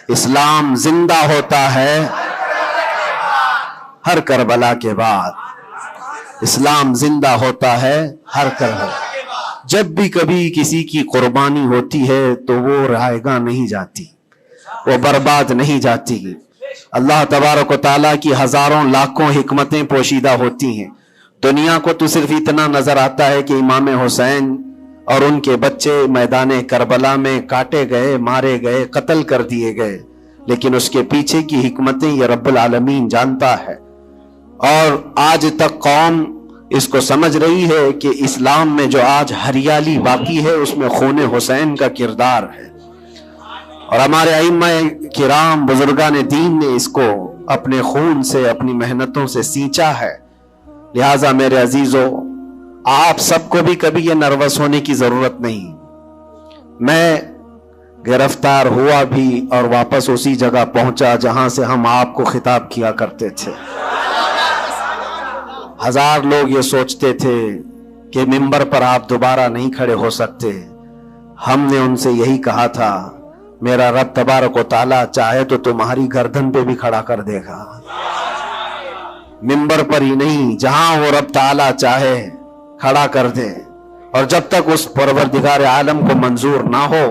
اسلام زندہ ہوتا ہے ہر کربلا کے بعد. اسلام زندہ ہوتا ہے ہر کربلا. جب بھی کبھی کسی کی قربانی ہوتی ہے تو وہ رائے گاہ نہیں جاتی, وہ برباد نہیں جاتی. اللہ تبارک و تعالیٰ کی ہزاروں لاکھوں حکمتیں پوشیدہ ہوتی ہیں. دنیا کو تو صرف اتنا نظر آتا ہے کہ امام حسین اور ان کے بچے میدان کربلا میں کاٹے گئے, مارے گئے, قتل کر دیے گئے, لیکن اس کے پیچھے کی حکمتیں یہ رب العالمین جانتا ہے. اور آج تک قوم اس کو سمجھ رہی ہے کہ اسلام میں جو آج ہریالی باقی ہے اس میں خون حسین کا کردار ہے. اور ہمارے ائمہ کرام بزرگان دین نے اس کو اپنے خون سے, اپنی محنتوں سے سینچا ہے. لہٰذا میرے عزیزو, آپ سب کو بھی کبھی یہ نروس ہونے کی ضرورت نہیں. میں گرفتار ہوا بھی اور واپس اسی جگہ پہنچا جہاں سے ہم آپ کو خطاب کیا کرتے تھے. ہزار لوگ یہ سوچتے تھے کہ منبر پر آپ دوبارہ نہیں کھڑے ہو سکتے. ہم نے ان سے یہی کہا تھا, میرا رب تبارک و تعالیٰ چاہے تو تمہاری گردن پہ بھی کھڑا کر دے گا. منبر پر ہی نہیں, جہاں وہ رب تعالیٰ چاہے کھڑا کر دے. اور جب تک اس پروردگار عالم کو منظور نہ ہو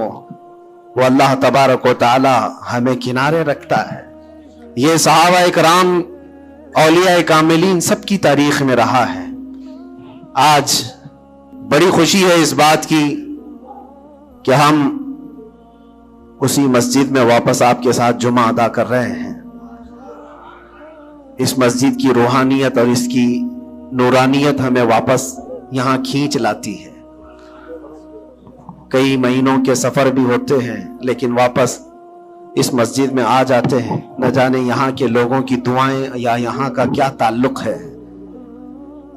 وہ اللہ تبارک و تعالیٰ ہمیں کنارے رکھتا ہے. یہ صحابہ اکرام, اولیاء کاملین سب کی تاریخ میں رہا ہے. آج بڑی خوشی ہے اس بات کی کہ ہم اسی مسجد میں واپس آپ کے ساتھ جمعہ ادا کر رہے ہیں. اس مسجد کی روحانیت اور اس کی نورانیت ہمیں واپس یہاں کھینچ لاتی ہے. کئی مہینوں کے سفر بھی ہوتے ہیں لیکن واپس اس مسجد میں آ جاتے ہیں. نہ جانے یہاں کے لوگوں کی دعائیں یا یہاں کا کیا تعلق ہے.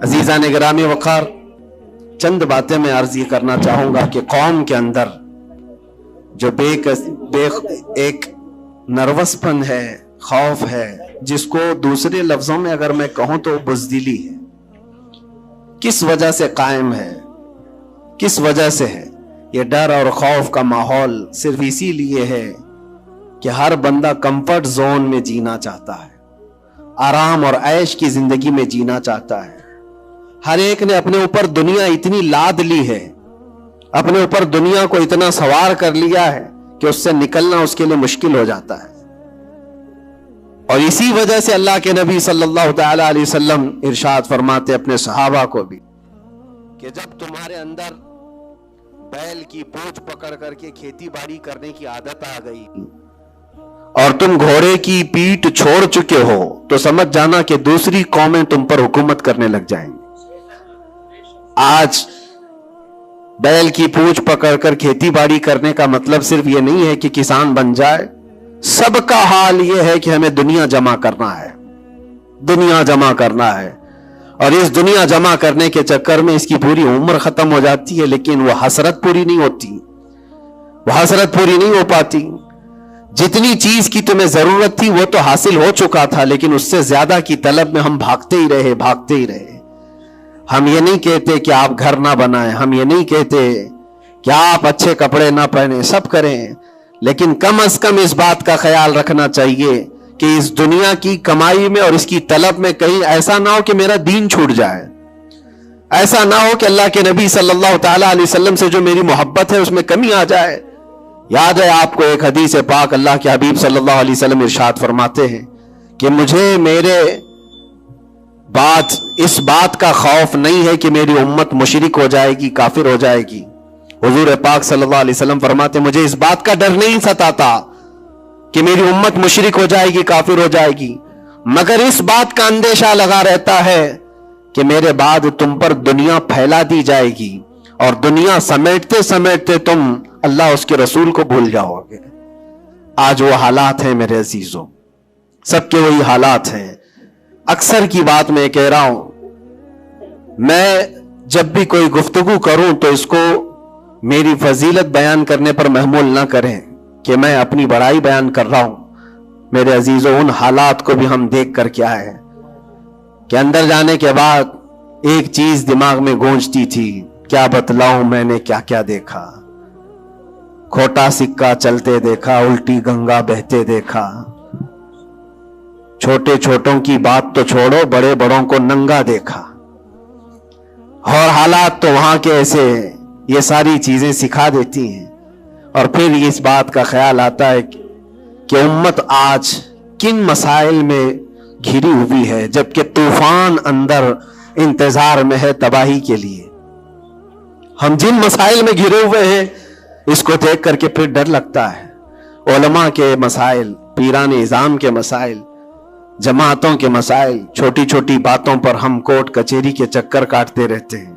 عزیزان گرامی وقار, چند باتیں میں عرض یہ کرنا چاہوں گا کہ قوم کے اندر جو ایک نروس پن ہے, خوف ہے, جس کو دوسرے لفظوں میں اگر میں کہوں تو بزدلی ہے, کس وجہ سے قائم ہے, کس وجہ سے ہے؟ یہ ڈر اور خوف کا ماحول صرف اسی لیے ہے کہ ہر بندہ کمفرٹ زون میں جینا چاہتا ہے, آرام اور عیش کی زندگی میں جینا چاہتا ہے. ہر ایک نے اپنے اوپر دنیا اتنی لاد لی ہے, اپنے اوپر دنیا کو اتنا سوار کر لیا ہے کہ اس سے نکلنا اس کے لیے مشکل ہو جاتا ہے. اور اسی وجہ سے اللہ کے نبی صلی اللہ تعالی علیہ وسلم ارشاد فرماتے اپنے صحابہ کو بھی کہ جب تمہارے اندر بیل کی پونچھ پکڑ کر کے کھیتی باڑی کرنے کی عادت آ گئی اور تم گھوڑے کی پیٹھ چھوڑ چکے ہو تو سمجھ جانا کہ دوسری قومیں تم پر حکومت کرنے لگ جائیں گی. آج بیل کی پونچھ پکڑ کر کھیتی باڑی کرنے کا مطلب صرف یہ نہیں ہے کہ کسان بن جائے. سب کا حال یہ ہے کہ ہمیں دنیا جمع کرنا ہے, دنیا جمع کرنا ہے. اور اس دنیا جمع کرنے کے چکر میں اس کی پوری عمر ختم ہو جاتی ہے لیکن وہ حسرت پوری نہیں ہوتی, وہ حسرت پوری نہیں ہو پاتی. جتنی چیز کی تمہیں ضرورت تھی وہ تو حاصل ہو چکا تھا لیکن اس سے زیادہ کی طلب میں ہم بھاگتے ہی رہے, بھاگتے ہی رہے. ہم یہ نہیں کہتے کہ آپ گھر نہ بنائیں, ہم یہ نہیں کہتے کہ آپ اچھے کپڑے نہ پہنیں, سب کریں, لیکن کم از کم اس بات کا خیال رکھنا چاہیے کہ اس دنیا کی کمائی میں اور اس کی طلب میں کہیں ایسا نہ ہو کہ میرا دین چھوٹ جائے, ایسا نہ ہو کہ اللہ کے نبی صلی اللہ تعالی علیہ وسلم سے جو میری محبت ہے اس میں کمی آ جائے. یاد ہے آپ کو ایک حدیث پاک, اللہ کے حبیب صلی اللہ علیہ وسلم ارشاد فرماتے ہیں کہ مجھے میرے اس بات کا خوف نہیں ہے کہ میری امت مشرک ہو جائے گی, کافر ہو جائے گی. حضور پاک صلی اللہ علیہ وسلم فرماتے مجھے اس بات کا ڈر نہیں ستاتا کہ میری امت مشرک ہو جائے گی, کافر ہو جائے گی, مگر اس بات کا اندیشہ لگا رہتا ہے کہ میرے بعد تم پر دنیا پھیلا دی جائے گی اور دنیا سمیٹتے سمیٹتے تم اللہ اس کے رسول کو بھول جاؤ گے. آج وہ حالات ہیں میرے عزیزوں, سب کے وہی حالات ہیں. اکثر کی بات میں کہہ رہا ہوں, میں جب بھی کوئی گفتگو کروں تو اس کو میری فضیلت بیان کرنے پر محمول نہ کریں کہ میں اپنی بڑائی بیان کر رہا ہوں. میرے عزیزوں, ان حالات کو بھی ہم دیکھ کر کے آئے کہ اندر جانے کے بعد ایک چیز دماغ میں گونجتی تھی, کیا بتلاؤں میں نے کیا کیا دیکھا. کھوٹا سکہ چلتے دیکھا، الٹی گنگا بہتے دیکھا، چھوٹے چھوٹوں کی بات تو چھوڑو، بڑے بڑوں کو ننگا دیکھا، اور حالات تو وہاں کے ایسے، یہ ساری چیزیں سکھا دیتی ہیں۔ اور پھر اس بات کا خیال آتا ہے کہ امت آج کن مسائل میں گھری ہوئی ہے، جبکہ طوفان اندر انتظار میں ہے تباہی کے لیے۔ ہم جن مسائل میں گھرے ہوئے ہیں اس کو دیکھ کر کے پھر ڈر لگتا ہے۔ علماء کے مسائل، پیران اعظام کے مسائل، جماعتوں کے مسائل، چھوٹی چھوٹی باتوں پر ہم کورٹ کچہری کے چکر کاٹتے رہتے ہیں،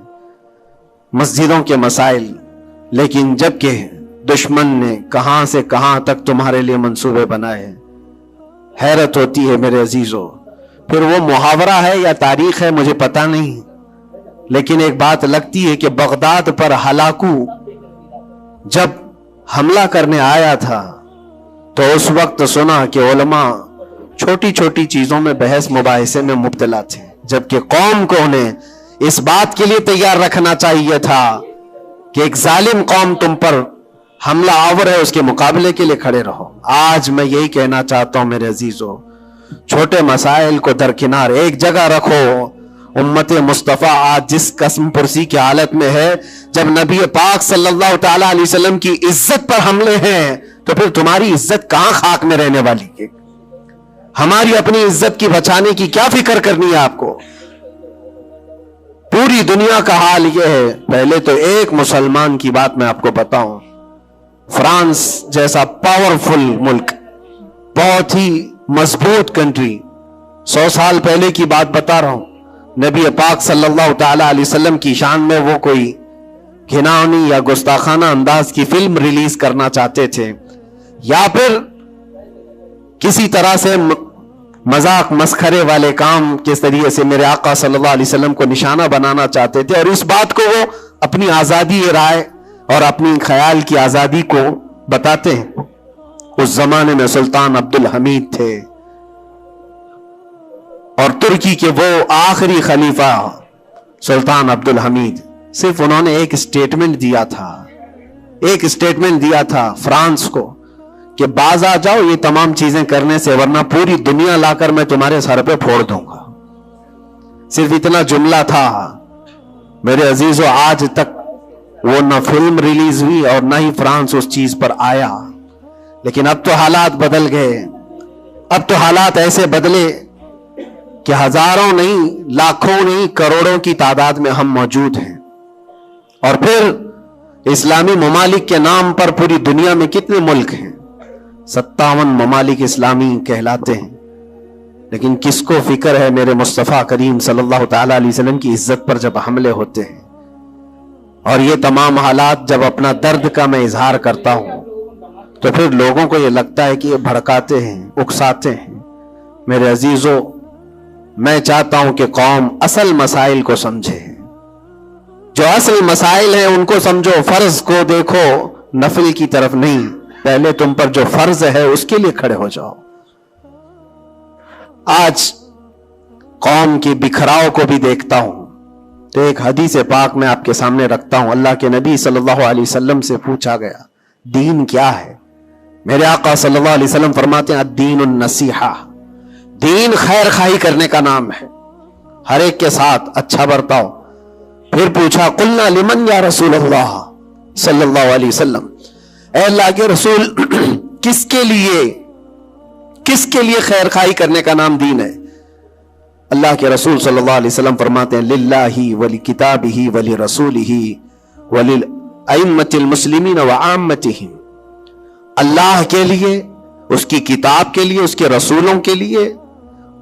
مسجدوں کے مسائل، لیکن جبکہ دشمن نے کہاں سے کہاں تک تمہارے لیے منصوبے بنائے ہیں۔ حیرت ہوتی ہے میرے عزیزو۔ پھر وہ محاورہ ہے یا تاریخ ہے مجھے پتا نہیں، لیکن ایک بات لگتی ہے کہ بغداد پر ہلاکو جب حملہ کرنے آیا تھا تو اس وقت سنا کہ علماء چھوٹی چھوٹی چیزوں میں بحث مباحثے میں مبتلا تھے، جبکہ قوم کو انہیں اس بات کے لیے تیار رکھنا چاہیے تھا کہ ایک ظالم قوم تم پر حملہ آور ہے، اس کے مقابلے کے لیے کھڑے رہو۔ آج میں یہی کہنا چاہتا ہوں میرے عزیزو، چھوٹے مسائل کو درکنار ایک جگہ رکھو۔ امت مصطفیٰ آج جس قسم پرسی کی حالت میں ہے، جب نبی پاک صلی اللہ تعالی علیہ وسلم کی عزت پر حملے ہیں تو پھر تمہاری عزت کہاں خاک میں رہنے والی ہے؟ ہماری اپنی عزت کی بچانے کی کیا فکر کرنی ہے آپ کو؟ پوری دنیا کا حال یہ ہے۔ پہلے تو ایک مسلمان کی بات میں آپ کو بتاؤں، فرانس جیسا پاورفل ملک، بہت ہی مضبوط کنٹری، 100 سال پہلے کی بات بتا رہا ہوں، نبی پاک صلی اللہ تعالی علیہ وسلم کی شان میں وہ کوئی گھناؤنی یا گستاخانہ انداز کی فلم ریلیز کرنا چاہتے تھے، یا پھر کسی طرح سے مذاق مسخرے والے کام کے ذریعے سے میرے آقا صلی اللہ علیہ وسلم کو نشانہ بنانا چاہتے تھے، اور اس بات کو وہ اپنی آزادی رائے اور اپنی خیال کی آزادی کو بتاتے ہیں۔ اس زمانے میں سلطان عبد الحمید تھے، اور ترکی کے وہ آخری خلیفہ سلطان عبد الحمید، صرف انہوں نے ایک اسٹیٹمنٹ دیا تھا فرانس کو کہ باز آ جاؤ یہ تمام چیزیں کرنے سے، ورنہ پوری دنیا لا کر میں تمہارے سر پہ پھوڑ دوں گا۔ صرف اتنا جملہ تھا میرے عزیزو۔ آج تک وہ نہ فلم ریلیز ہوئی اور نہ ہی فرانس اس چیز پر آیا، لیکن اب تو حالات بدل گئے۔ اب تو حالات ایسے بدلے کہ ہزاروں نہیں، لاکھوں نہیں، کروڑوں کی تعداد میں ہم موجود ہیں، اور پھر اسلامی ممالک کے نام پر پوری دنیا میں کتنے ملک ہیں؟ 57 ممالک اسلامی کہلاتے ہیں، لیکن کس کو فکر ہے میرے مصطفیٰ کریم صلی اللہ تعالی علیہ وسلم کی عزت پر جب حملے ہوتے ہیں؟ اور یہ تمام حالات جب اپنا درد کا میں اظہار کرتا ہوں تو پھر لوگوں کو یہ لگتا ہے کہ یہ بھڑکاتے ہیں، اکساتے ہیں۔ میرے عزیزو، میں چاہتا ہوں کہ قوم اصل مسائل کو سمجھے، جو اصل مسائل ہیں ان کو سمجھو، فرض کو دیکھو، نفل کی طرف نہیں۔ پہلے تم پر جو فرض ہے اس کے لیے کھڑے ہو جاؤ۔ آج قوم کی بکھراؤ کو بھی دیکھتا ہوں تو ایک حدیث پاک میں آپ کے سامنے رکھتا ہوں۔ اللہ کے نبی صلی اللہ علیہ وسلم سے پوچھا گیا دین کیا ہے؟ میرے آقا صلی اللہ علیہ وسلم فرماتے ہیں الدین النصیحہ، دین خیر خواہی کرنے کا نام ہے، ہر ایک کے ساتھ اچھا برتاؤ۔ پھر پوچھا قلنا لمن یا رسول اللہ صلی اللہ علیہ وسلم، اے اللہ کے رسول کس کے لیے خیر خواہی کرنے کا نام دین ہے؟ اللہ کے رسول صلی اللہ علیہ وسلم فرماتے ہیں للہ ولکتابہ ولرسولہ وللائمۃ المسلمین وعامتہم، اللہ کے لیے، اس کی کتاب کے لیے، اس کے رسولوں کے لیے،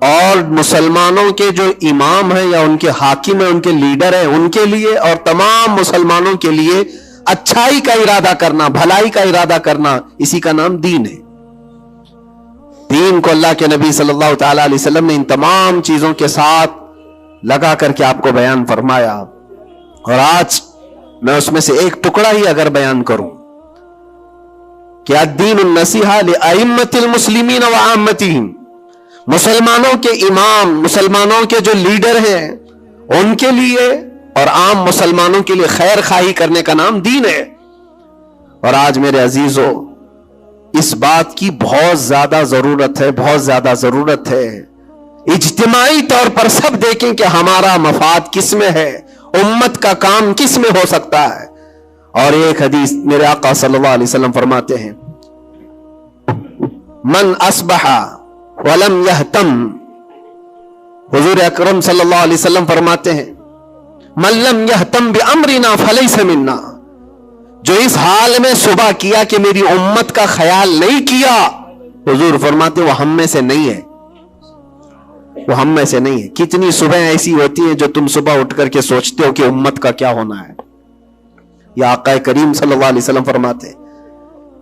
اور مسلمانوں کے جو امام ہیں یا ان کے حاکم ہیں، ان کے لیڈر ہیں، ان کے لیے، اور تمام مسلمانوں کے لیے اچھائی کا ارادہ کرنا، بھلائی کا ارادہ کرنا، اسی کا نام دین ہے۔ دین کو اللہ کے نبی صلی اللہ تعالی علیہ وسلم نے ان تمام چیزوں کے ساتھ لگا کر کے آپ کو بیان فرمایا، اور آج میں اس میں سے ایک ٹکڑا ہی اگر بیان کروں کہ الدین النصیحہ لائمۃ المسلمین وعامتہم، مسلمانوں کے امام، مسلمانوں کے جو لیڈر ہیں ان کے لیے اور عام مسلمانوں کے لیے خیر خواہی کرنے کا نام دین ہے۔ اور آج میرے عزیزوں اس بات کی بہت زیادہ ضرورت ہے، بہت زیادہ ضرورت ہے، اجتماعی طور پر سب دیکھیں کہ ہمارا مفاد کس میں ہے، امت کا کام کس میں ہو سکتا ہے۔ اور ایک حدیث میرے آقا صلی اللہ علیہ وسلم فرماتے ہیں، من اصبح ولم یہتم، حضور اکرم صلی اللہ علیہ وسلم فرماتے ہیں من لم یہتم بامرنا فلیس منا، جو اس حال میں صبح کیا کہ میری امت کا خیال نہیں کیا، حضور فرماتے وہ ہم میں سے نہیں ہے، وہ ہم میں سے نہیں ہے۔ کتنی صبح ایسی ہوتی ہیں جو تم صبح اٹھ کر کے سوچتے ہو کہ امت کا کیا ہونا ہے۔ یا آقا کریم صلی اللہ علیہ وسلم فرماتے ہیں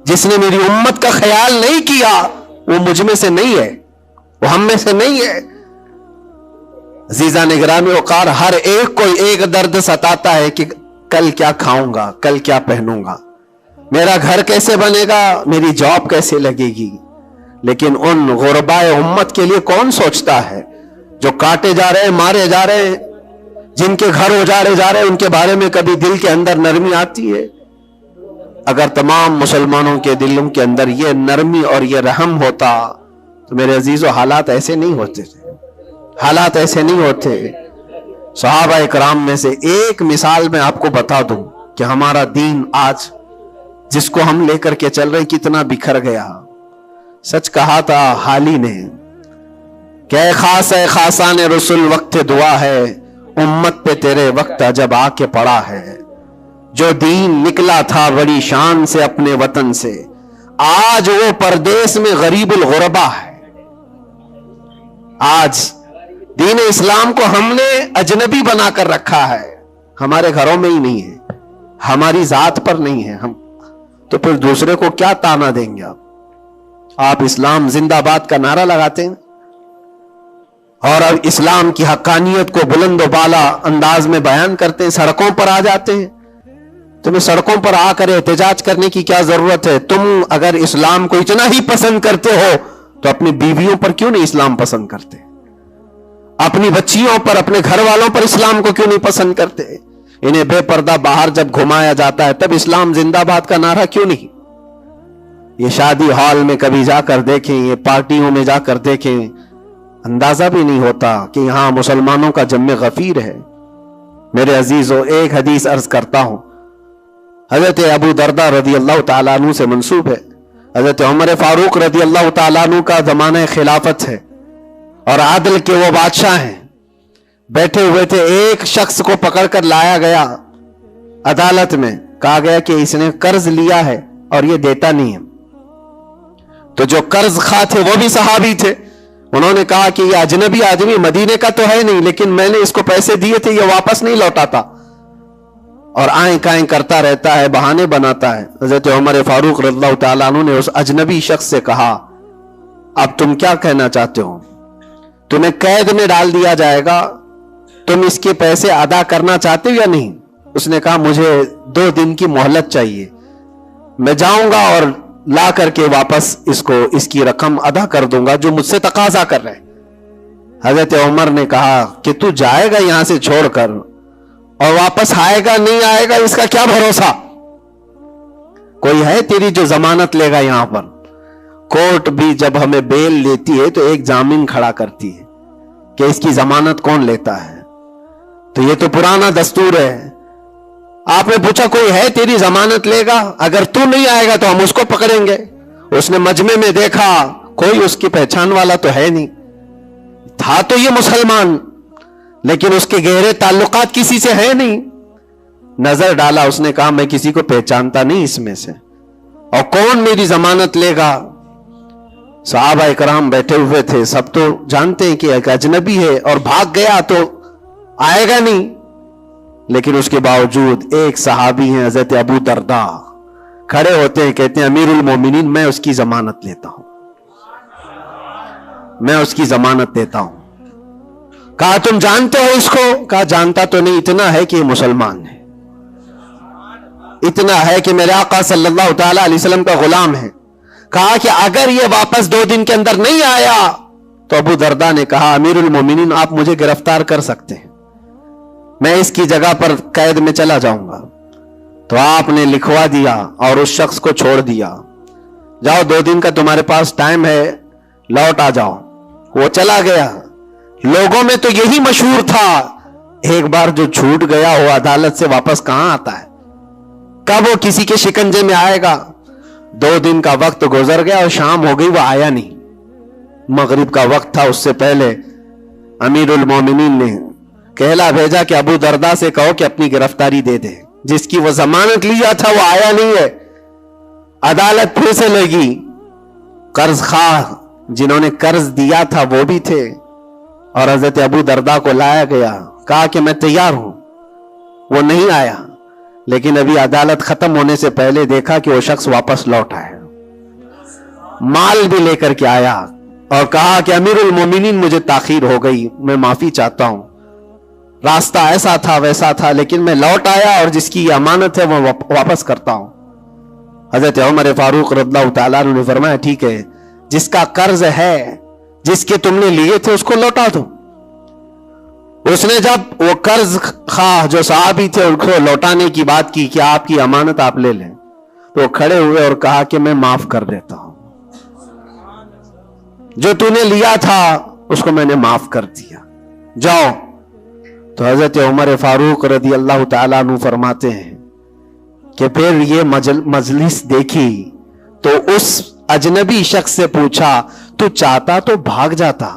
جس نے میری امت کا خیال نہیں کیا وہ مجھ میں سے نہیں ہے، وہ ہم میں سے نہیں ہے۔ عزیزان گرامی وقار، ہر ایک کو ایک درد ستاتا ہے کہ کل کیا کھاؤں گا، کل کیا پہنوں گا، میرا گھر کیسے بنے گا، میری جاب کیسے لگے گی۔ لیکن ان غربائے امت کے لیے کون سوچتا ہے جو کاٹے جا رہے ہیں، مارے جا رہے ہیں، جن کے گھر اجاڑے جا رہے ہیں، ان کے بارے میں کبھی دل کے اندر نرمی آتی ہے؟ اگر تمام مسلمانوں کے دلوں کے اندر یہ نرمی اور یہ رحم ہوتا تو میرے عزیزو حالات ایسے نہیں ہوتے تھے، حالات ایسے نہیں ہوتے۔ صحابہ کرام میں سے ایک مثال میں آپ کو بتا دوں کہ ہمارا دین آج جس کو ہم لے کر کے چل رہے کتنا بکھر گیا۔ سچ کہا تھا حالی نے کہ اے خاص اے خاصان رسول وقت دعا ہے، امت پہ تیرے وقت جب آ کے پڑا ہے، جو دین نکلا تھا بڑی شان سے اپنے وطن سے، آج وہ پردیس میں غریب الغربا ہے۔ آج دین اسلام کو ہم نے اجنبی بنا کر رکھا ہے، ہمارے گھروں میں ہی نہیں ہے، ہماری ذات پر نہیں ہے، ہم تو پھر دوسرے کو کیا تانا دیں گے؟ آپ اسلام زندہ باد کا نعرہ لگاتے ہیں اور اب اسلام کی حقانیت کو بلند و بالا انداز میں بیان کرتے ہیں، سڑکوں پر آ جاتے ہیں۔ تمہیں سڑکوں پر آ کر احتجاج کرنے کی کیا ضرورت ہے؟ تم اگر اسلام کو اتنا ہی پسند کرتے ہو تو اپنی بیویوں پر کیوں نہیں اسلام پسند کرتے؟ اپنی بچیوں پر، اپنے گھر والوں پر اسلام کو کیوں نہیں پسند کرتے؟ انہیں بے پردہ باہر جب گھمایا جاتا ہے تب اسلام زندہ باد کا نعرہ کیوں نہیں؟ یہ شادی ہال میں کبھی جا کر دیکھیں، یہ پارٹیوں میں جا کر دیکھیں، اندازہ بھی نہیں ہوتا کہ یہاں مسلمانوں کا جم غفیر ہے۔ میرے عزیزو ایک حدیث عرض کرتا ہوں، حضرت ابو دردہ رضی اللہ تعالیٰ عنہ سے منسوب ہے، حضرت عمر فاروق رضی اللہ تعالیٰ عنہ کا زمانہ خلافت ہے اور عادل کے وہ بادشاہ ہیں، بیٹھے ہوئے تھے، ایک شخص کو پکڑ کر لایا گیا عدالت میں، کہا گیا کہ اس نے قرض لیا ہے اور یہ دیتا نہیں ہے۔ تو جو قرض خواہ تھے وہ بھی صحابی تھے، انہوں نے کہا کہ یہ اجنبی آدمی مدینے کا تو ہے نہیں، لیکن میں نے اس کو پیسے دیے تھے، یہ واپس نہیں لوٹاتا اور آئیں کائیں کرتا رہتا ہے، بہانے بناتا ہے۔ حضرت عمر فاروق رضی اللہ تعالیٰ عنہ نے اس اجنبی شخص سے کہا، اب تم کیا کہنا چاہتے ہو؟ تمہیں قید میں ڈال دیا جائے گا، تم اس کے پیسے ادا کرنا چاہتے ہو یا نہیں؟ اس نے کہا مجھے 2 دن کی مہلت چاہیے، میں جاؤں گا اور لا کر کے واپس اس کی رقم ادا کر دوں گا جو مجھ سے تقاضا کر رہے۔ حضرت عمر نے کہا کہ تو جائے گا یہاں سے چھوڑ کر اور واپس آئے گا نہیں آئے گا اس کا کیا بھروسہ؟ کوئی ہے تیری جو ضمانت لے گا؟ یہاں پر کورٹ بھی جب ہمیں بیل لیتی ہے تو ایک ضامن کھڑا کرتی ہے کہ اس کی ضمانت کون لیتا ہے، تو یہ تو پرانا دستور ہے۔ آپ نے پوچھا کوئی ہے تیری ضمانت لے گا؟ اگر تو نہیں آئے گا تو ہم اس کو پکڑیں گے۔ اس نے مجمع میں دیکھا کوئی اس کی پہچان والا تو ہے نہیں، تھا تو یہ مسلمان لیکن اس کے گہرے تعلقات کسی سے ہے نہیں۔ نظر ڈالا، اس نے کہا میں کسی کو پہچانتا نہیں اس میں سے، اور کون میری ضمانت لے گا؟ صحابہ اکرام بیٹھے ہوئے تھے، سب تو جانتے ہیں کہ ایک اجنبی ہے اور بھاگ گیا تو آئے گا نہیں، لیکن اس کے باوجود ایک صحابی ہیں حضرت ابو دردہ، کھڑے ہوتے ہیں، کہتے ہیں امیر المومنین میں اس کی ضمانت لیتا ہوں، میں اس کی ضمانت دیتا ہوں۔ کہا تم جانتے ہو اس کو؟ کہا جانتا تو نہیں، اتنا ہے کہ یہ مسلمان ہے، اتنا ہے کہ میرے آقا صلی اللہ تعالی علیہ وسلم کا غلام ہے۔ کہا کہ اگر یہ واپس 2 دن کے اندر نہیں آیا تو ابو دردہ نے کہا امیر المومنین آپ مجھے گرفتار کر سکتے ہیں، میں اس کی جگہ پر قید میں چلا جاؤں گا۔ تو آپ نے لکھوا دیا اور اس شخص کو چھوڑ دیا، جاؤ 2 دن کا تمہارے پاس ٹائم ہے، لوٹ آ جاؤ۔ وہ چلا گیا۔ لوگوں میں تو یہی مشہور تھا، ایک بار جو چھوٹ گیا وہ عدالت سے واپس کہاں آتا ہے، کب وہ کسی کے شکنجے میں آئے گا۔ 2 دن کا وقت گزر گیا اور شام ہو گئی، وہ آیا نہیں۔ مغرب کا وقت تھا، اس سے پہلے امیر المومنین نے کہلا بھیجا کہ ابو درداء سے کہو کہ اپنی گرفتاری دے دے، جس کی وہ ضمانت لیا تھا وہ آیا نہیں ہے۔ عدالت پھر سے لگی، قرض خواہ جنہوں نے قرض دیا تھا وہ بھی تھے، اور حضرت ابو درداء کو لایا گیا، کہا کہ میں تیار ہوں۔ وہ نہیں آیا، لیکن ابھی عدالت ختم ہونے سے پہلے دیکھا کہ وہ شخص واپس لوٹ آیا، مال بھی لے کر کے آیا، اور کہا کہ امیر المومنین مجھے تاخیر ہو گئی، میں معافی چاہتا ہوں، راستہ ایسا تھا ویسا تھا، لیکن میں لوٹ آیا اور جس کی امانت ہے وہ واپس کرتا ہوں۔ حضرت عمر فاروق رضی اللہ تعالیٰ عنہ نے فرمایا ٹھیک ہے، جس کا قرض ہے، جس کے تم نے لیے تھے اس کو لوٹا دو۔ اس نے جب وہ قرض خواہ جو صحابی تھے ان کو لوٹانے کی بات کی کہ آپ کی امانت آپ لے لیں، تو وہ کھڑے ہوئے اور کہا کہ میں معاف کر دیتا ہوں، جو تو نے لیا تھا اس کو میں نے معاف کر دیا، جاؤ۔ تو حضرت عمر فاروق رضی اللہ تعالیٰ عنہ فرماتے ہیں کہ پھر یہ مجلس دیکھی تو اس اجنبی شخص سے پوچھا تو چاہتا تو بھاگ جاتا،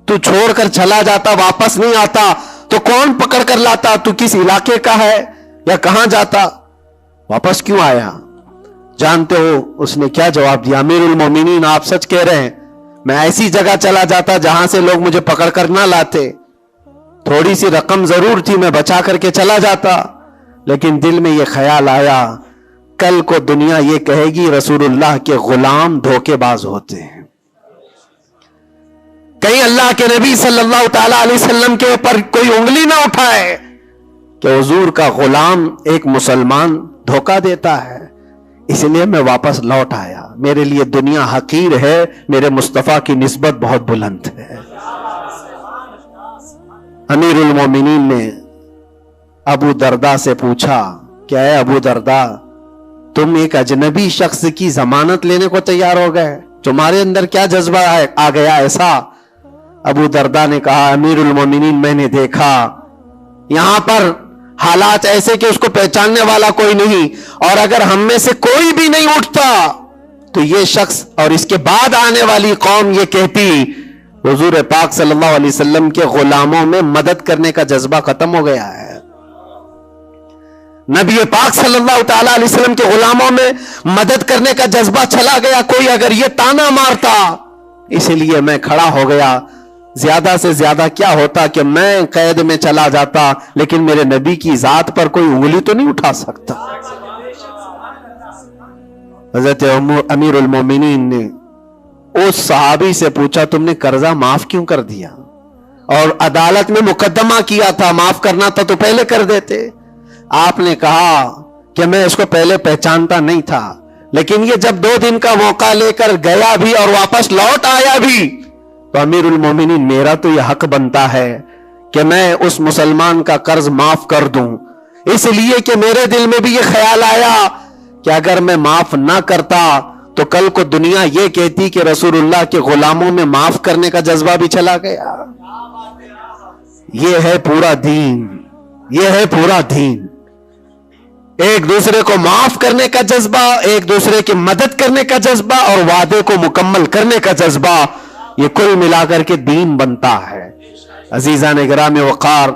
تو چھوڑ کر چلا جاتا، واپس نہیں آتا تو کون پکڑ کر لاتا، تو کس علاقے کا ہے یا کہاں جاتا، واپس کیوں آیا؟ جانتے ہو اس نے کیا جواب دیا؟ امیر المومنین آپ سچ کہہ رہے ہیں، میں ایسی جگہ چلا جاتا جہاں سے لوگ مجھے پکڑ کر نہ لاتے، تھوڑی سی رقم ضرور تھی، میں بچا کر کے چلا جاتا، لیکن دل میں یہ خیال آیا کل کو دنیا یہ کہے گی رسول اللہ کے غلام دھوکے باز ہوتے ہیں، کہیں اللہ کے نبی صلی اللہ تعالی علیہ وسلم کے اوپر کوئی انگلی نہ اٹھائے کہ حضور کا غلام ایک مسلمان دھوکہ دیتا ہے۔ اس لیے میں واپس لوٹ آیا، میرے لیے دنیا حقیر ہے، میرے مصطفیٰ کی نسبت بہت بلند ہے۔ امیر المومنین نے ابو درداء سے پوچھا کہ اے ابو درداء، تم ایک اجنبی شخص کی ضمانت لینے کو تیار ہو گئے، تمہارے اندر کیا جذبہ آ گیا ایسا؟ ابو درداء نے کہا امیر المومنین میں نے دیکھا یہاں پر حالات ایسے کہ اس کو پہچاننے والا کوئی نہیں، اور اگر ہم میں سے کوئی بھی نہیں اٹھتا تو یہ شخص اور اس کے بعد آنے والی قوم یہ کہتی حضور پاک صلی اللہ علیہ وسلم کے غلاموں میں مدد کرنے کا جذبہ ختم ہو گیا ہے، نبی پاک صلی اللہ تعالی علیہ وسلم کے غلاموں میں مدد کرنے کا جذبہ چلا گیا، کوئی اگر یہ تانا مارتا، اس لیے میں کھڑا ہو گیا۔ زیادہ سے زیادہ کیا ہوتا کہ میں قید میں چلا جاتا، لیکن میرے نبی کی ذات پر کوئی انگلی تو نہیں اٹھا سکتا۔ حضرت امیر المومنین نے اس صحابی سے پوچھا تم نے قرضہ معاف کیوں کر دیا؟ اور عدالت میں مقدمہ کیا تھا، معاف کرنا تھا تو پہلے کر دیتے۔ آپ نے کہا کہ میں اس کو پہلے پہچانتا نہیں تھا، لیکن یہ جب 2 دن کا موقع لے کر گیا بھی اور واپس لوٹ آیا بھی، تو امیر المومنین میرا تو یہ حق بنتا ہے کہ میں اس مسلمان کا قرض معاف کر دوں، اس لیے کہ میرے دل میں بھی یہ خیال آیا کہ اگر میں معاف نہ کرتا تو کل کو دنیا یہ کہتی کہ رسول اللہ کے غلاموں میں معاف کرنے کا جذبہ بھی چلا گیا۔ یہ ہے پورا دین، یہ ہے پورا دین، ایک دوسرے کو معاف کرنے کا جذبہ، ایک دوسرے کی مدد کرنے کا جذبہ، اور وعدے کو مکمل کرنے کا جذبہ، یہ کل ملا کر کے دین بنتا ہے۔ عزیزان گرامی وقار،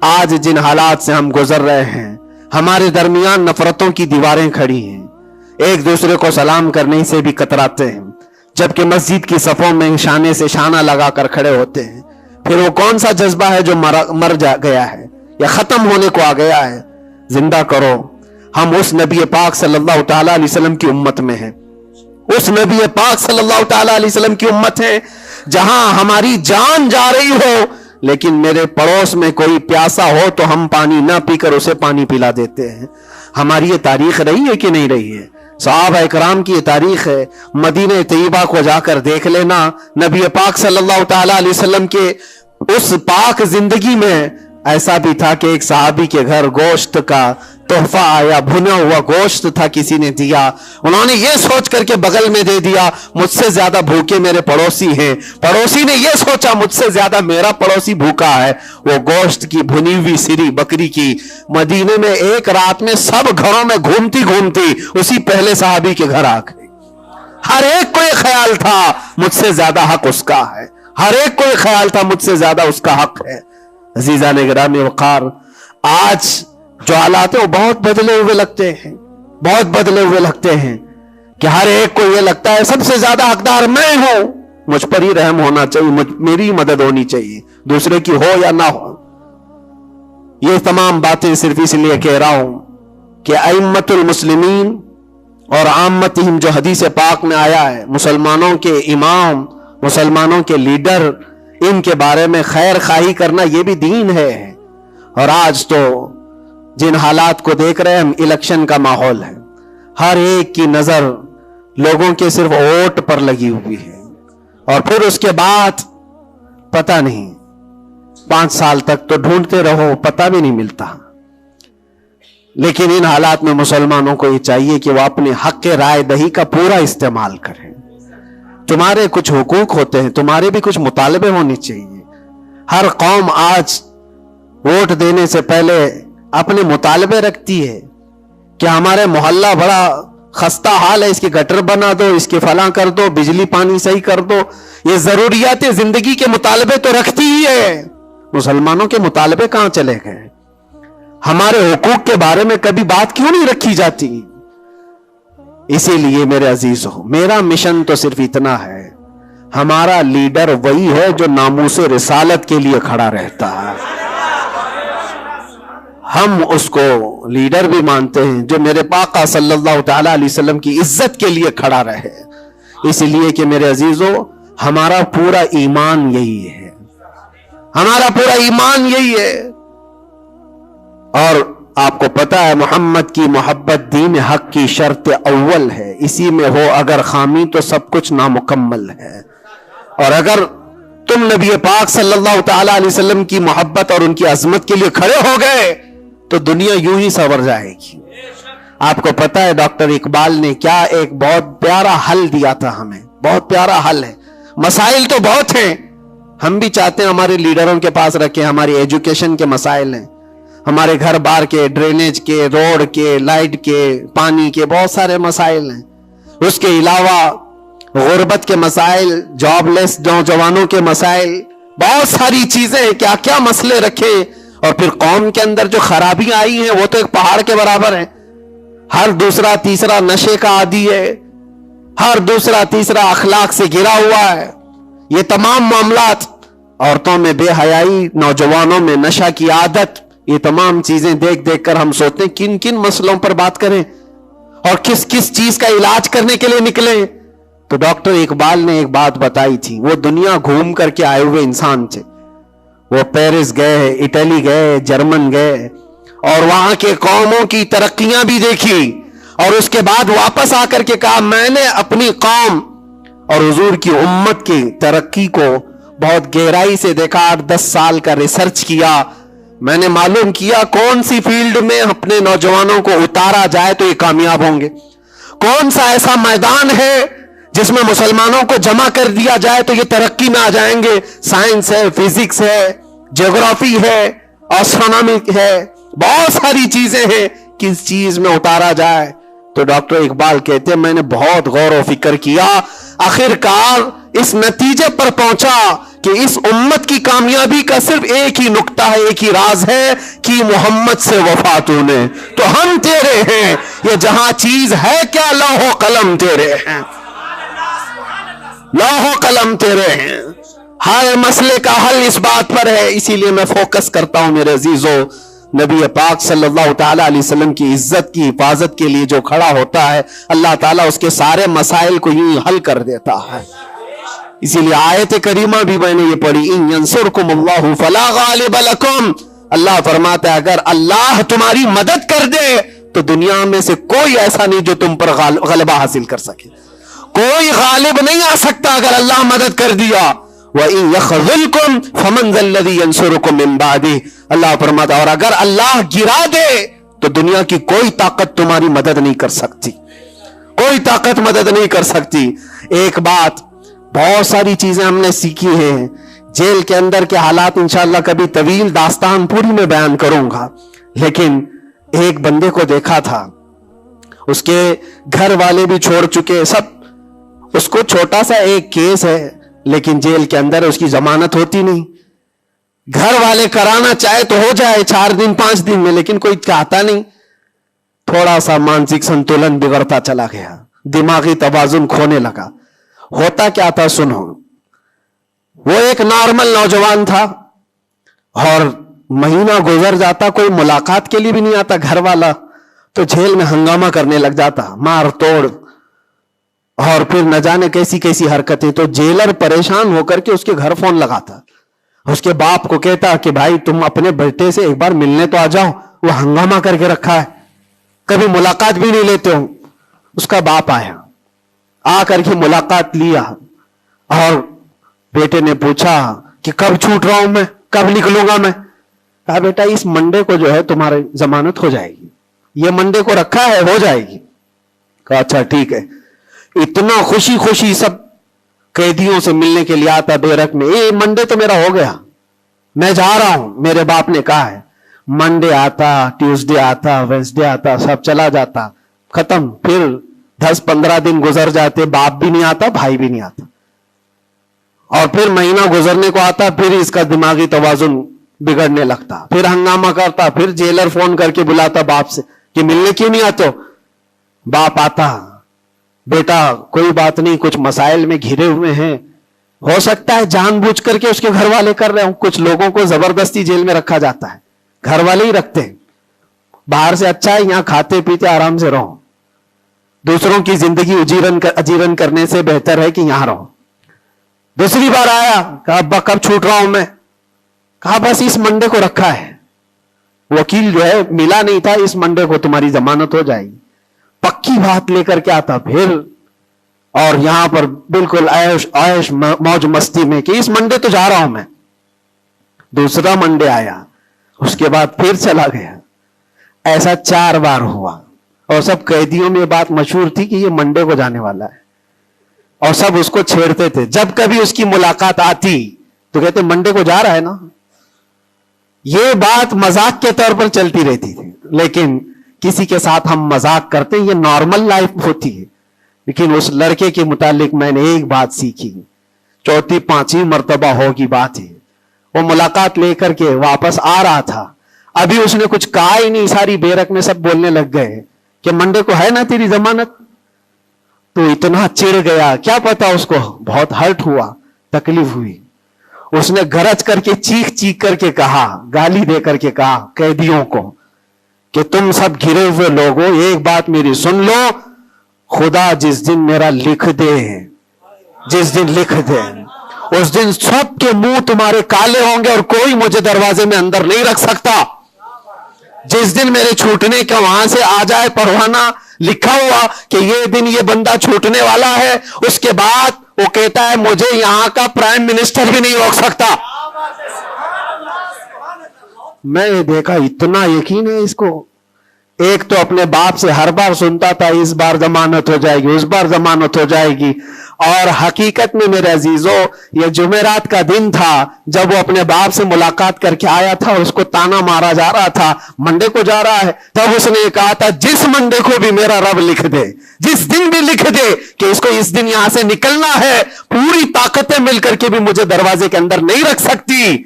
آج جن حالات سے ہم گزر رہے ہیں، ہمارے درمیان نفرتوں کی دیواریں کھڑی ہیں، ایک دوسرے کو سلام کرنے سے بھی کتراتے ہیں، جبکہ مسجد کی صفوں میں شانے سے شانہ لگا کر کھڑے ہوتے ہیں۔ پھر وہ کون سا جذبہ ہے جو مر گیا ہے یا ختم ہونے کو آ گیا ہے؟ زندہ کرو۔ ہم اس نبی پاک صلی اللہ تعالی علیہ وسلم کی امت میں ہیں، اس نبی پاک صلی اللہ تعالی علیہ وسلم کی امت ہے جہاں ہماری جان جا رہی ہو لیکن میرے پڑوس میں کوئی پیاسا ہو تو ہم پانی نہ پی کر اسے پانی پلا دیتے ہیں۔ ہماری یہ تاریخ رہی ہے کہ نہیں رہی ہے؟ صحابہ اکرام کی یہ تاریخ ہے۔ مدینہ طیبہ کو جا کر دیکھ لینا، نبی پاک صلی اللہ تعالی علیہ وسلم کے اس پاک زندگی میں ایسا بھی تھا کہ ایک صحابی کے گھر گوشت کا تحفہ آیا, بھنا ہوا گوشت تھا, کسی نے دیا, انہوں نے یہ سوچ کر کے بغل میں دے دیا مجھ سے زیادہ بھوکے میرے پڑوسی ہیں. پڑوسی نے یہ سوچا مجھ سے زیادہ میرا پڑوسی بھوکا ہے. وہ گوشت کی بھنی ہوئی سری بکری کی مدینے میں ایک رات میں سب گھروں میں گھومتی گھومتی اسی پہلے صحابی کے گھر آ گئی. ہر ایک کو یہ خیال تھا مجھ سے زیادہ حق اس کا ہے, ہر ایک کو یہ خیال تھا مجھ سے زیادہ اس کا حق ہے. عزیزان گرامی وقار, آج جو حالات ہیں وہ بہت بدلے ہوئے لگتے ہیں, بہت بدلے ہوئے لگتے ہیں کہ ہر ایک کو یہ لگتا ہے سب سے زیادہ حقدار میں ہوں, مجھ پر ہی رحم ہونا چاہیے, میری مدد ہونی چاہیے, دوسرے کی ہو یا نہ ہو. یہ تمام باتیں صرف اس لیے کہہ رہا ہوں کہ ائمۃ المسلمین اور عامتہم جو حدیث پاک میں آیا ہے, مسلمانوں کے امام, مسلمانوں کے لیڈر, ان کے بارے میں خیر خواہی کرنا یہ بھی دین ہے. اور آج تو جن حالات کو دیکھ رہے ہیں ہم, الیکشن کا ماحول ہے, ہر ایک کی نظر لوگوں کے صرف ووٹ پر لگی ہوئی ہے, اور پھر اس کے بعد پتہ نہیں 5 سال تک تو ڈھونڈتے رہو پتہ بھی نہیں ملتا. لیکن ان حالات میں مسلمانوں کو یہ چاہیے کہ وہ اپنے حق رائے دہی کا پورا استعمال کریں. تمہارے کچھ حقوق ہوتے ہیں, تمہارے بھی کچھ مطالبے ہونے چاہیے. ہر قوم آج ووٹ دینے سے پہلے اپنے مطالبے رکھتی ہے کہ ہمارے محلہ بڑا خستہ حال ہے, اس کی گٹر بنا دو, اس کے فلاں کر دو, بجلی پانی صحیح کر دو. یہ ضروریات زندگی کے مطالبے تو رکھتی ہی ہے. مسلمانوں کے مطالبے کہاں چلے گئے؟ ہمارے حقوق کے بارے میں کبھی بات کیوں نہیں رکھی جاتی؟ اسی لیے میرے عزیزوں, میرا مشن تو صرف اتنا ہے, ہمارا لیڈر وہی ہے جو ناموس رسالت کے لیے کھڑا رہتا ہے. ہم اس کو لیڈر بھی مانتے ہیں جو میرے پاقا صلی اللہ تعالی علیہ وسلم کی عزت کے لیے کھڑا رہے. اس لیے کہ میرے عزیزوں, ہمارا پورا ایمان یہی ہے, ہمارا پورا ایمان یہی ہے. اور آپ کو پتا ہے محمد کی محبت دین حق کی شرط اول ہے, اسی میں ہو اگر خامی تو سب کچھ نامکمل ہے. اور اگر تم نبی پاک صلی اللہ تعالی علیہ وسلم کی محبت اور ان کی عظمت کے لیے کھڑے ہو گئے تو دنیا یوں ہی سنور جائے گی. آپ کو پتا ہے ڈاکٹر اقبال نے کیا ایک بہت پیارا حل دیا تھا ہمیں, بہت پیارا حل ہے. مسائل تو بہت ہیں, ہم بھی چاہتے ہیں ہمارے لیڈروں کے پاس رکھیں. ہماری ایجوکیشن کے مسائل ہیں, ہمارے گھر بار کے, ڈرینیج کے, روڈ کے, لائٹ کے, پانی کے, بہت سارے مسائل ہیں. اس کے علاوہ غربت کے مسائل, جاب لیس نوجوانوں کے مسائل, بہت ساری چیزیں, کیا کیا مسئلے رکھے. اور پھر قوم کے اندر جو خرابیاں آئی ہیں وہ تو ایک پہاڑ کے برابر ہیں. ہر دوسرا تیسرا نشے کا عادی ہے, ہر دوسرا تیسرا اخلاق سے گرا ہوا ہے. یہ تمام معاملات, عورتوں میں بے حیائی, نوجوانوں میں نشہ کی عادت, یہ تمام چیزیں دیکھ دیکھ کر ہم سوچتے ہیں کن کن مسئلوں پر بات کریں اور کس کس چیز کا علاج کرنے کے لیے نکلیں. تو ڈاکٹر اقبال نے ایک بات بتائی تھی. وہ دنیا گھوم کر کے آئے ہوئے انسان تھے, وہ پیرس گئے, اٹلی گئے, جرمن گئے, اور وہاں کے قوموں کی ترقیاں بھی دیکھی, اور اس کے بعد واپس آ کر کے کہا میں نے اپنی قوم اور حضور کی امت کی ترقی کو بہت گہرائی سے دیکھا. 8-10 سال کا ریسرچ کیا, میں نے معلوم کیا کون سی فیلڈ میں اپنے نوجوانوں کو اتارا جائے تو یہ کامیاب ہوں گے, کون سا ایسا میدان ہے جس میں مسلمانوں کو جمع کر دیا جائے تو یہ ترقی میں آ جائیں گے. سائنس ہے, فزکس ہے, جغرافی ہے, ایسٹرونومی ہے, بہت ساری چیزیں ہیں, کس چیز میں اتارا جائے. تو ڈاکٹر اقبال کہتے ہیں میں نے بہت غور و فکر کیا, آخرکار اس نتیجے پر پہنچا کہ اس امت کی کامیابی کا صرف ایک ہی نقطہ ہے, ایک ہی راز ہے کہ محمد سے وفا تو نے, تو ہم تیرے ہیں. یہ جہاں چیز ہے کیا, لوح و قلم تیرے ہیں, لوح و قلم تیرے ہیں. ہر مسئلے کا حل اس بات پر ہے. اسی لیے میں فوکس کرتا ہوں میرے عزیزوں, نبی پاک صلی اللہ تعالی علیہ وسلم کی عزت کی حفاظت کے لیے جو کھڑا ہوتا ہے, اللہ تعالیٰ اس کے سارے مسائل کو یوں حل کر دیتا ہے. اسی لیے آیت کریمہ بھی میں نے یہ پڑھی, ان ینصرکم اللہ فلا غالب لکم. اللہ فرماتا ہے اگر اللہ تمہاری مدد کر دے تو دنیا میں سے کوئی ایسا نہیں جو تم پر غلبہ حاصل کر سکے, کوئی غالب نہیں آ سکتا اگر اللہ مدد کر دیا. وَإِن يَخْذُلْكُمْ فَمَنْ ذَا الَّذِي يَنْصُرُكُمْ مِنْ بَعْدِهِ. اللہ فرماتا اور اگر اللہ گرا دے تو دنیا کی کوئی طاقت تمہاری مدد نہیں کر سکتی، کوئی طاقت مدد نہیں کر سکتی۔ ایک بات، بہت ساری چیزیں ہم نے سیکھی ہیں جیل کے اندر کے حالات، انشاءاللہ کبھی طویل داستان پوری میں بیان کروں گا، لیکن ایک بندے کو دیکھا تھا، اس کے گھر والے بھی چھوڑ چکے سب، اس کو چھوٹا سا ایک کیس ہے لیکن جیل کے اندر اس کی ضمانت ہوتی نہیں، گھر والے کرانا چاہے تو ہو جائے 4 دن 5 دن میں، لیکن کوئی چاہتا نہیں۔ تھوڑا سا مانسک سنتولن بگڑتا چلا گیا، دماغی توازن کھونے لگا۔ ہوتا کیا تھا سنو، وہ ایک نارمل نوجوان تھا اور مہینہ گزر جاتا، کوئی ملاقات کے لیے بھی نہیں آتا گھر والا، تو جیل میں ہنگامہ کرنے لگ جاتا، مار توڑ، اور پھر نہ جانے کیسی کیسی حرکتیں۔ تو جیلر پریشان ہو کر کے اس کے گھر فون لگاتا، اس کے باپ کو کہتا کہ بھائی تم اپنے بیٹے سے ایک بار ملنے تو آ جاؤ، وہ ہنگامہ کر کے رکھا ہے، کبھی ملاقات بھی نہیں لیتے ہو۔ اس کا باپ آیا، آ کر کے ملاقات لیا، اور بیٹے نے پوچھا کہ کب چھوٹ رہا ہوں میں، کب نکلوں گا میں؟ کہا بیٹا اس منڈے کو جو ہے تمہاری ضمانت ہو جائے گی، یہ منڈے کو رکھا ہے، ہو جائے گی۔ کہا اچھا ٹھیک ہے۔ اتنا خوشی خوشی سب قیدیوں سے ملنے کے لیے آتا بیرک میں، یہ منڈے تو میرا ہو گیا، میں جا رہا ہوں، میرے باپ نے کہا ہے۔ منڈے آتا، ٹیوزڈے آتا، وینسڈے آتا، سب چلا جاتا، ختم۔ پھر 10-15 دن گزر جاتے، باپ بھی نہیں آتا، بھائی بھی نہیں آتا، اور پھر مہینہ گزرنے کو آتا، پھر اس کا دماغی توازن بگڑنے لگتا، پھر ہنگامہ کرتا، پھر جیلر فون کر کے بلاتا باپ سے کہ ملنے کیوں نہیں آتے ہو؟ باپ آتا، بیٹا کوئی بات نہیں، کچھ مسائل میں گھرے ہوئے ہیں، ہو سکتا ہے جان بوجھ کر کے اس کے گھر والے کر رہے ہوں، کچھ لوگوں کو زبردستی جیل میں رکھا جاتا ہے، گھر والے ہی رکھتے ہیں، باہر سے اچھا ہے یہاں کھاتے پیتے آرام سے رہو، دوسروں کی زندگی اجیرن کرنے سے بہتر ہے کہ یہاں رہو۔ دوسری بار آیا، کہا ابا کب چھوٹ رہا ہوں میں؟ کہا بس اس منڈے کو رکھا ہے، وکیل جو ہے ملا نہیں تھا، اس منڈے کو تمہاری ضمانت ہو جائے گی۔ پکی بات لے کر کے آتا پھر، اور یہاں پر بالکل عیش موج مستی میں کہ اس منڈے تو جا رہا ہوں میں۔ دوسرا منڈے آیا، اس کے بعد پھر چلا گیا، ایسا 4 بار ہوا، اور سب قیدیوں میں بات مشہور تھی کہ یہ منڈے کو جانے والا ہے، اور سب اس کو چھیڑتے تھے۔ جب کبھی اس کی ملاقات آتی تو کہتے منڈے کو جا رہا ہے نا۔ یہ بات مذاق کے طور پر چلتی رہتی تھی، لیکن کسی کے ساتھ ہم مذاق کرتے، یہ نارمل لائف ہوتی ہے۔ لیکن اس لڑکے کے متعلق میں نے ایک بات سیکھی، 4-5 مرتبہ ہوگی بات ہے، وہ ملاقات لے کر کے واپس آ رہا تھا، ابھی اس نے کچھ کہا ہی نہیں، ساری بیرک میں سب بولنے لگ گئے کہ منڈے کو ہے نا تیری ضمانت؟ تو اتنا چڑ گیا، کیا پتا اس کو بہت ہرٹ ہوا، تکلیف ہوئی، اس نے گرج کر کے چیخ چیخ کر کے کہا، گالی دے کر کے کہا قیدیوں کو کہ تم سب گھرے ہوئے لوگوں ایک بات میری سن لو، خدا جس دن میرا لکھ دے، جس دن لکھ دے، اس دن سب کے منہ تمہارے کالے ہوں گے اور کوئی مجھے دروازے میں اندر نہیں رکھ سکتا۔ جس دن میرے چھوٹنے کا وہاں سے آ جائے پروانہ لکھا ہوا کہ یہ دن یہ بندہ چھوٹنے والا ہے، اس کے بعد وہ کہتا ہے مجھے یہاں کا پرائم منسٹر بھی نہیں روک سکتا۔ میں نے دیکھا اتنا یقین ہے اس کو، ایک تو اپنے باپ سے ہر بار سنتا تھا اس بار ضمانت ہو جائے گی، اس بار ضمانت ہو جائے گی، اور حقیقت میں میرے عزیزوں یہ جمعرات کا دن تھا جب وہ اپنے باپ سے ملاقات کر کے آیا تھا، اور اس کو تانا مارا جا رہا تھا منڈے کو جا رہا ہے، تب اس نے کہا تھا جس منڈے کو بھی میرا رب لکھ دے، جس دن بھی لکھ دے کہ اس کو اس دن یہاں سے نکلنا ہے، پوری طاقتیں مل کر کے بھی مجھے دروازے کے اندر نہیں رکھ سکتی۔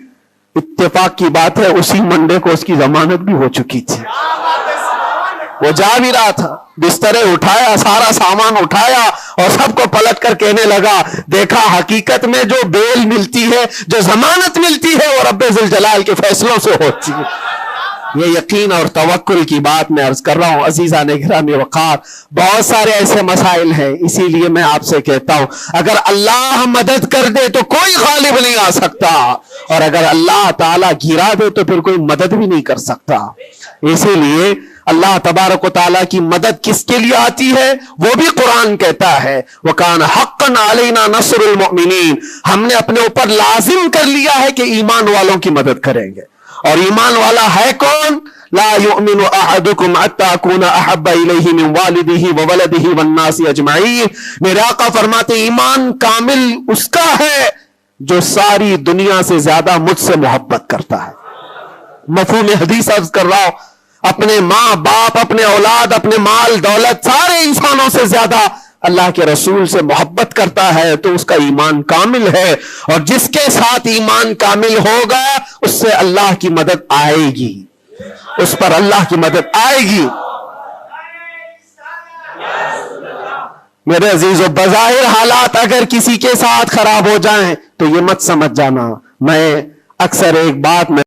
اتفاق کی بات ہے اسی منڈے کو اس کی ضمانت بھی ہو چکی تھی، وہ جا بھی رہا تھا، بسترے اٹھایا، سارا سامان اٹھایا، اور سب کو پلٹ کر کہنے لگا دیکھا حقیقت میں جو بیل ملتی ہے، جو ضمانت ملتی ہے، وہ رب ذوالجلال کے فیصلوں سے ہوتی ہے۔ یہ یقین اور توکل کی بات میں عرض کر رہا ہوں۔ عزیزان گرامی وقار، بہت سارے ایسے مسائل ہیں، اسی لیے میں آپ سے کہتا ہوں اگر اللہ مدد کر دے تو کوئی غالب نہیں آ سکتا، اور اگر اللہ تعالیٰ گرا دے تو پھر کوئی مدد بھی نہیں کر سکتا۔ اسی لیے اللہ تبارک و تعالیٰ کی مدد کس کے لیے آتی ہے وہ بھی قرآن کہتا ہے وَكَانَ حَقًّا عَلَيْنَا نَصْرُ الْمُؤْمِنِينَ، ہم نے اپنے اوپر لازم کر لیا ہے کہ ایمان والوں کی مدد کریں گے۔ اور ایمان والا ہے کون؟ لا يؤمن احدكم حتى اكون احب الیہ من والدہ وولدہ والناس اجمعین. میرے آقا فرماتے ایمان کامل اس کا ہے جو ساری دنیا سے زیادہ مجھ سے محبت کرتا ہے. مفہوم حدیث عرض کر رہا ہوں، اپنے ماں باپ، اپنے اولاد، اپنے مال دولت، سارے انسانوں سے زیادہ اللہ کے رسول سے محبت کرتا ہے تو اس کا ایمان کامل ہے. اور جس کے ساتھ ایمان کامل ہوگا اس سے اللہ کی مدد آئے گی، اس پر اللہ کی مدد آئے گی. میرے عزیزو، بظاہر حالات اگر کسی کے ساتھ خراب ہو جائیں تو یہ مت سمجھ جانا. میں اکثر ایک بات میں